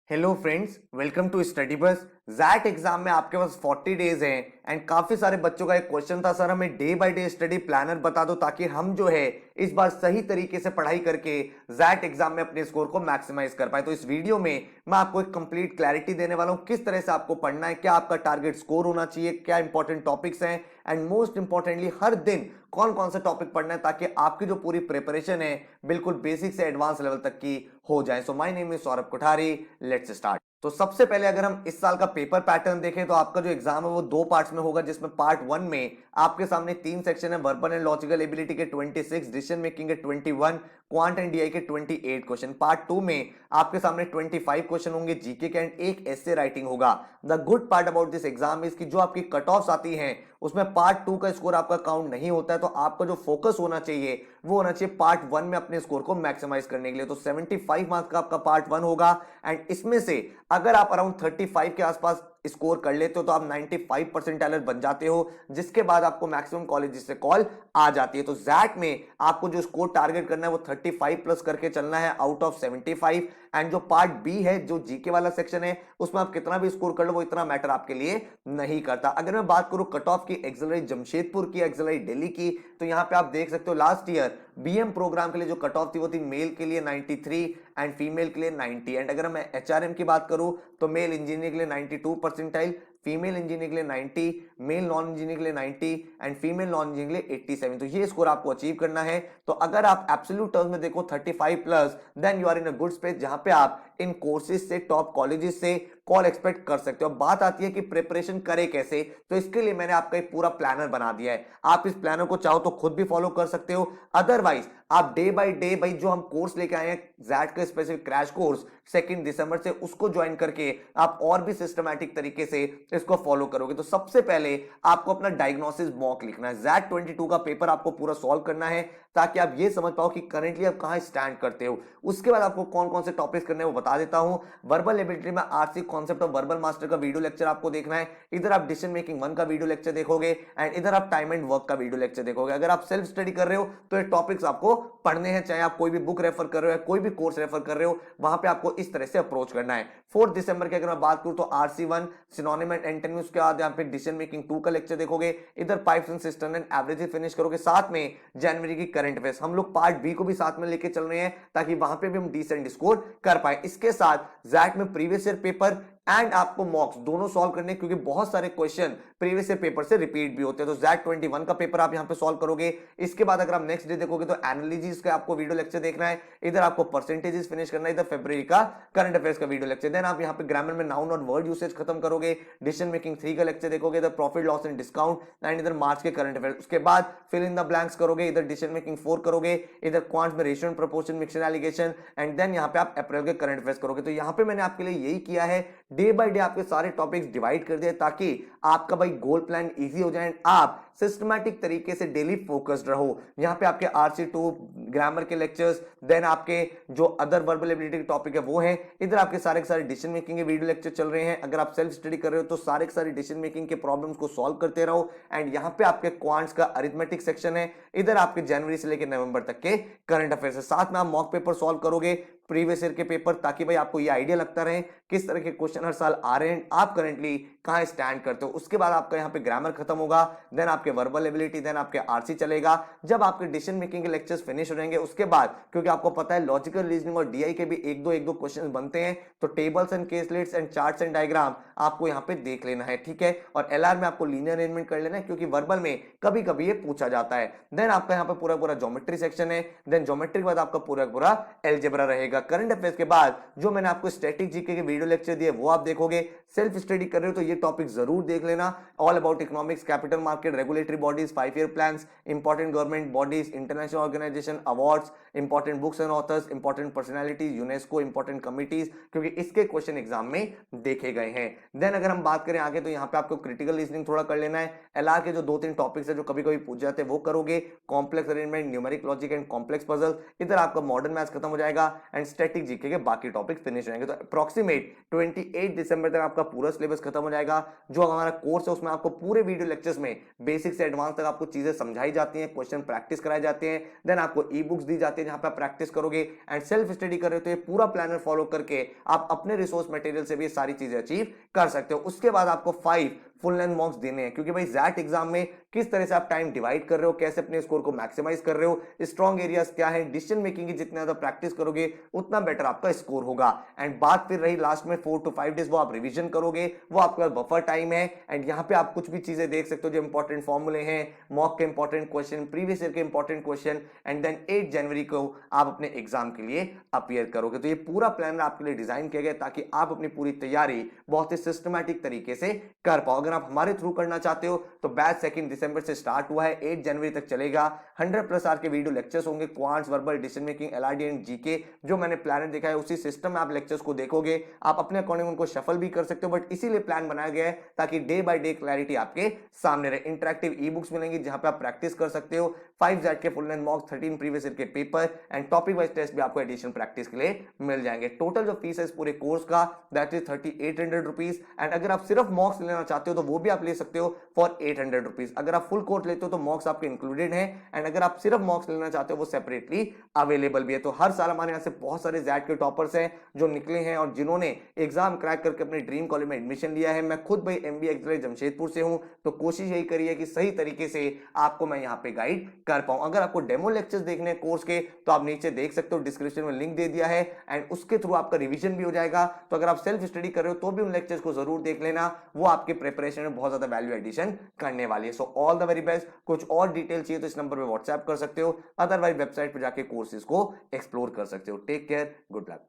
Hello friends, welcome to study bus. XAT exam में आपके पास 40 days हैं एंड काफी सारे बच्चों का एक क्वेश्चन था, सर हमें day by day study planner बता दो ताकि हम जो है इस बार सही तरीके से पढ़ाई करके जैट एग्जाम में अपने स्कोर को मैक्सिमाइज कर पाए। तो इस वीडियो में मैं आपको एक कंप्लीट क्लैरिटी देने वाला हूं किस तरह से आपको पढ़ना है, क्या आपका टारगेट स्कोर होना चाहिए, क्या इंपॉर्टेंट टॉपिक्स हैं एंड मोस्ट इंपॉर्टेंटली हर दिन कौन कौन सा टॉपिक पढ़ना है ताकि आपकी जो पूरी प्रिपरेशन है बिल्कुल बेसिक से एडवांस लेवल तक की हो जाए। So my name is Saurabh Kothari, let's start. तो सबसे पहले अगर हम इस साल का पेपर पैटर्न देखें तो आपका जो एग्जाम है वो दो पार्ट्स में होगा, जिसमें पार्ट वन में आपके सामने तीन सेक्शन है। वर्बल एंड लॉजिकल एबिलिटी के 26, डिसीजन मेकिंग के 21, क्वांट एंड डीआई के 28 क्वेश्चन। पार्ट टू में आपके सामने 25 क्वेश्चन होंगे जीके के एंड एक एस्से राइटिंग होगा। The good part about this exam is कि जो आपकी कट ऑफ्स आती हैं उसमें पार्ट टू का स्कोर आपका काउंट नहीं होता है, तो आपका जो फोकस होना चाहिए वो होना चाहिए पार्ट वन में अपने स्कोर को मैक्सिमाइज करने के लिए। तो 75 मार्क्स का आपका पार्ट वन होगा एंड इसमें से अगर आप अराउंड 35 के आसपास स्कोर कर लेते हो तो आप 95 परसेंटाइलर बन जाते हो, जिसके बाद आपको मैक्सिमम कॉलेज से कॉल आ जाती है। तो जैट में आपको जो स्कोर टारगेट करना है वो 35 प्लस करके चलना है आउट ऑफ 75। एंड जो पार्ट बी है, जो जीके वाला सेक्शन है, उसमें आप कितना भी स्कोर कर लो वो इतना मैटर आपके लिए नहीं करता। अगर मैं बात करूं कट ऑफ की, एक्सेलरेट जमशेदपुर की, एक्सेलरेट दिल्ली की, तो यहां पे आप देख सकते हो लास्ट ईयर बीएम प्रोग्राम के लिए जो कट ऑफ थी वो थी मेल के लिए 93 एंड फीमेल के लिए 90। एंड अगर मैं एचआरएम की बात करूं तो मेल इंजीनियर के लिए 92 परसेंटाइल, फीमेल इंजीनियर के लिए 90, मेल नॉन इंजीनियर के लिए 90 एंड फीमेल नॉन इंजीनियर के लिए 87। तो ये स्कोर आपको अचीव करना है। तो अगर आप एब्सोल्यूट टर्म्स में देखो 35 प्लस, then you are in a good space जहां पे आप इन कोर्सेज से, टॉप कॉलेजेस से कॉल एक्सपेक्ट कर सकते हो। अब बात आती है कि प्रिपरेशन करें कैसे, तो इसके लिए मैंने आपका एक पूरा प्लानर बना दिया है। आप इस प्लानर को चाहो तो खुद भी फॉलो कर सकते हो, अदरवाइज आप डे बाय डे भाई जो हम कोर्स लेके आए हैं जैट का स्पेसिफिक क्रैश कोर्स 2 दिसंबर से, उसको ज्वाइन करके आप और भी सिस्टमैटिक तरीके से इसको फॉलो करोगे। तो सबसे पहले आपको अपना डायग्नोसिस मॉक लिखना है। जैट 22 का पेपर आपको पूरा सॉल्व करना है ताकि आप ये समझ पाओ कि करंटली आप कहां स्टैंड करते हो। उसके बाद आपको कौन कौन से टॉपिक्स करने हैं वो बता देता हूं। वर्बल एबिलिटी में RC concept of verbal master का वीडियो लेक्चर आपको देखना है। इधर आप डिसीजन मेकिंग 1 का वीडियो लेक्चर देखोगे एंड इधर आप टाइम एंड वर्क का वीडियो लेक्चर देखोगे। अगर आप सेल्फ स्टडी कर रहे हो तो ये टॉपिक्स आपको पढ़ने हैं, चाहे आप कोई भी बुक रेफर कर रहे हो या कोई भी कोर्स रेफर कर रहे हो, वहां पे आपको इस तरह से अप्रोच करना है। 4 दिसंबर की अगर मैं बात करूं तो आरसी 1 सिनोनिम एंड एंटोनिम्स, उसके बाद यहाँ पे डिसीजन मेकिंग 2 का लेक्चर देखोगे। इधर pipes and system and average finish करोगे। साथ में जनवरी की करंट अफेयर्स, हम लोग पार्ट बी को भी साथ में लेके चल रहे हैं ताकि वहां पे भी हम डिसेंट स्कोर कर पाए। इसके साथ जैट में प्रीवियस ईयर पेपर एंड आपको मॉक्स दोनों सॉल्व करने, क्योंकि बहुत सारे क्वेश्चन प्रीवियस ईयर पेपर से रिपीट भी होते हैं। तो जैट 21 का पेपर आप यहां पे सॉल्व करोगे। इसके बाद अगर आप नेक्स्ट डे देखोगे तो एनालिसिस का आपको वीडियो लेक्चर देखना है। इधर आपको परसेंटेजेस फिनिश करना है, इधर फरवरी का करंट अफेयर्स का वीडियो लेक्चर। देन आप यहां पे ग्रामर में नाउन और वर्ड यूसेज खत्म करोगे। डिसीजन मेकिंग 3 का लेक्चर देखोगे। इधर profit loss and discount and इधर मार्च के करंट अफेयर्स। उसके बाद फिल इन द ब्लैंक्स करोगे। इधर डिसीजन मेकिंग 4 करोगे। इधर क्वांट्स में ratio and proportion, mixture alligation and then यहां पे आप अप्रैल के करंट अफेयर्स करोगे। तो यहां पे मैंने आपके लिए यही किया है, डे बाय डे आपके सारे टॉपिक्स डिवाइड कर दिए ताकि आपका भाई गोल प्लान इजी हो जाए, आप सिस्टमैटिक तरीके से डेली फोकस्ड रहो। यहां पे आपके आरसी2 ग्रामर के लेक्चर्स, देन आपके जो अदर वर्बल एबिलिटी के टॉपिक है वो है। इधर आपके सारे के सारे डिसीजन मेकिंग के वीडियो लेक्चर चल रहे हैं। अगर आप सेल्फ स्टडी कर रहे हो तो सारे के सारे डिसीजन मेकिंग के प्रॉब्लम्स को सॉल्व करते रहो। एंड यहां पे आपके क्वांट्स का अरिथमेटिक सेक्शन है। इधर आपके जनवरी से लेकर नवंबर तक के करंट अफेयर्स है। साथ में आप मॉक पेपर सॉल्व करोगे प्रीवियस ईयर के पेपर, ताकि भाई आपको ये आइडिया लगता रहे किस तरह के क्वेश्चन हर साल आ रहे हैं, आप करंटली कहां स्टैंड करते हो। उसके बाद आपका यहाँ पे ग्रामर खत्म होगा, देन आपके वर्बल एबिलिटी, देन आपके आरसी चलेगा। जब आपके डिसीजन मेकिंग के लेक्चर्स फिनिश हो जाएंगे उसके बाद, क्योंकि आपको पता है लॉजिकल रीजनिंग और डीआई के भी एक दो क्वेश्चन बनते हैं, तो tables and केसलेट्स and charts and diagram आपको यहाँ पे देख लेना है, ठीक है। और एलआर में आपको लीनियर अरेंजमेंट कर लेना है, क्योंकि वर्बल में कभी कभी ये पूछा जाता है। देन आपका यहाँ पे पूरा पूरा ज्योमेट्री सेक्शन है। देन ज्योमेट्री के बाद आपका पूरा पूरा एलजेब्रा रहेगा। करंट अफेयर्स के बाद जो मैंने आपको स्टैटिक जीके के वीडियो लेक्चर दिए वो आप देखोगे। सेल्फ स्टडी कर रहे हो तो ये टॉपिक जरूर देख लेना। All about economics, capital market, regulatory bodies, 5 year plans, important government bodies, international organisation, awards, important books and authors, important personalities, UNESCO, important committees, क्योंकि इसके क्वेश्चन एग्जाम में देखे गए हैं। देन अगर हम बात करें आगे तो यहाँ पे आपको क्रिटिकल रीजनिंग थोड़ा कर लेना है। एलआर के जो 2-3 टॉपिक्स है जो कभी कभी पूछ जाते हैं वो करोगे। Complex arrangement, numeric logic and complex puzzle, इधर आपका मॉडर्न मैथ्स खत्म हो जाएगा। एंड स्टैटिक जीके के बाकी टॉपिक फिनिश हो जाएंगे। तो अप्रोक्सीमेट 28 दिसंबर तक आपका पूरा सिलेबस खत्म हो जाएगा। जो हमारा कोर्स है उसमें आपको पूरे वीडियो लेक्चर्स में बेसिक से एडवांस तक आपको चीजें समझाई जाती हैं, क्वेश्चन प्रैक्टिस कराए जाते हैं, देन आपको ई बुक्स दी जाती है जहां पे आप प्रैक्टिस करोगे एंड सेल्फ स्टडी कर रहे हो तो ये पूरा प्लानर फॉलो करके आप अपने रिसोर्स मटेरियल से भी ये सारी चीजें अचीव कर सकते हो। उसके बाद आपको 5 फुल लेंथ मॉक्स देने हैं, क्योंकि भाई जैट एग्जाम में किस तरह से आप टाइम डिवाइड कर रहे हो, कैसे अपने स्कोर को मैक्सिमाइज कर रहे हो, स्ट्रॉन्ग एरियाज क्या है, डिसीजन मेकिंग की जितना ज्यादा प्रैक्टिस करोगे उतना बेटर आपका स्कोर होगा। एंड बात फिर रही लास्ट में 4 to 5 डेज वो आप रिवीजन करोगे, वो आपके पास बफर टाइम है। एंड यहाँ पे आप कुछ भी चीजें देख सकते हो जो इंपॉर्टेंट फॉर्मूले हैं, मॉक के इंपॉर्टेंट क्वेश्चन, प्रीवियस ईयर के इंपॉर्टेंट क्वेश्चन, एंड देन 8 जनवरी को आप अपने एग्जाम के लिए अपीयर करोगे। तो ये पूरा प्लान आपके लिए डिजाइन किया गया ताकि आप अपनी पूरी तैयारी बहुत ही सिस्टमैटिक तरीके से कर पाओ। अगर आप हमारे थ्रू करना चाहते हो तो बैच 2 दिसंबर से स्टार्ट हुआ है, 8 जनवरी तक चलेगा। 100+ आवर के वीडियो लेक्चर्स होंगे, quants, verbal, decision making, LRD and GK. जो मैंने प्लानर देखा है उसी सिस्टम में आप लेक्चर्स को देखोगे, आप अपने अकॉर्डिंग उनको शफल भी कर सकते हो, बट इसीलिए प्लान बनाया गया है ताकि डे बाय डे क्लैरिटी आपके सामने रहे। इंटरेक्टिव ई बुक्स मिलेंगी जहां पे आप प्रैक्टिस कर सकते हो, 5 जेट के full length mocks, 13 previous year के paper and topic wise test भी आपको एडिशनल प्रैक्टिस के लिए मिल जाएंगे। टोटल जो फीस है इस पूरे कोर्स का दैट इज 3800 रुपीज। एंड अगर आप सिर्फ मॉक्स लेना चाहते हो तो वो भी आप ले सकते हो फॉर 800 रुपीज। अगर आप फुल कोर्स लेते हो तो मॉक्स आपके इंक्लूडेड है, एंड अगर आप सिर्फ मॉक्स लेना चाहते हो वो सेपरेटली अवेलेबल भी है। तो हर साल हमारे यहाँ से बहुत सारे जैट के टॉपर्स हैं जो निकले हैं और जिन्होंने एग्जाम क्रैक करके अपने ड्रीम कॉलेज में एडमिशन लिया है। मैं खुद भाई एमबीए एक्सीलेंट जमशेदपुर से हूं, तो कोशिश यही करी है कि सही तरीके से आपको मैं यहाँ पे गाइड कर पाऊं। अगर आपको डेमो लेक्चर्स देखने हैं कोर्स के तो आप नीचे देख सकते हो, डिस्क्रिप्शन में लिंक दे दिया है, एंड उसके थ्रू आपका रिवीजन भी हो जाएगा। तो अगर आप सेल्फ स्टडी कर रहे हो तो भी उन लेक्चर्स को जरूर देख लेना, वो आपके प्रिपरेशन में बहुत ज्यादा वैल्यू एडिशन करने वाली है। So all the very best. कुछ और डिटेल चाहिए तो इस नंबर पे व्हाट्सएप कर सकते हो, अदरवाइज वेबसाइट पे जाके कोर्सेज को एक्सप्लोर कर सकते हो। Take care, good luck.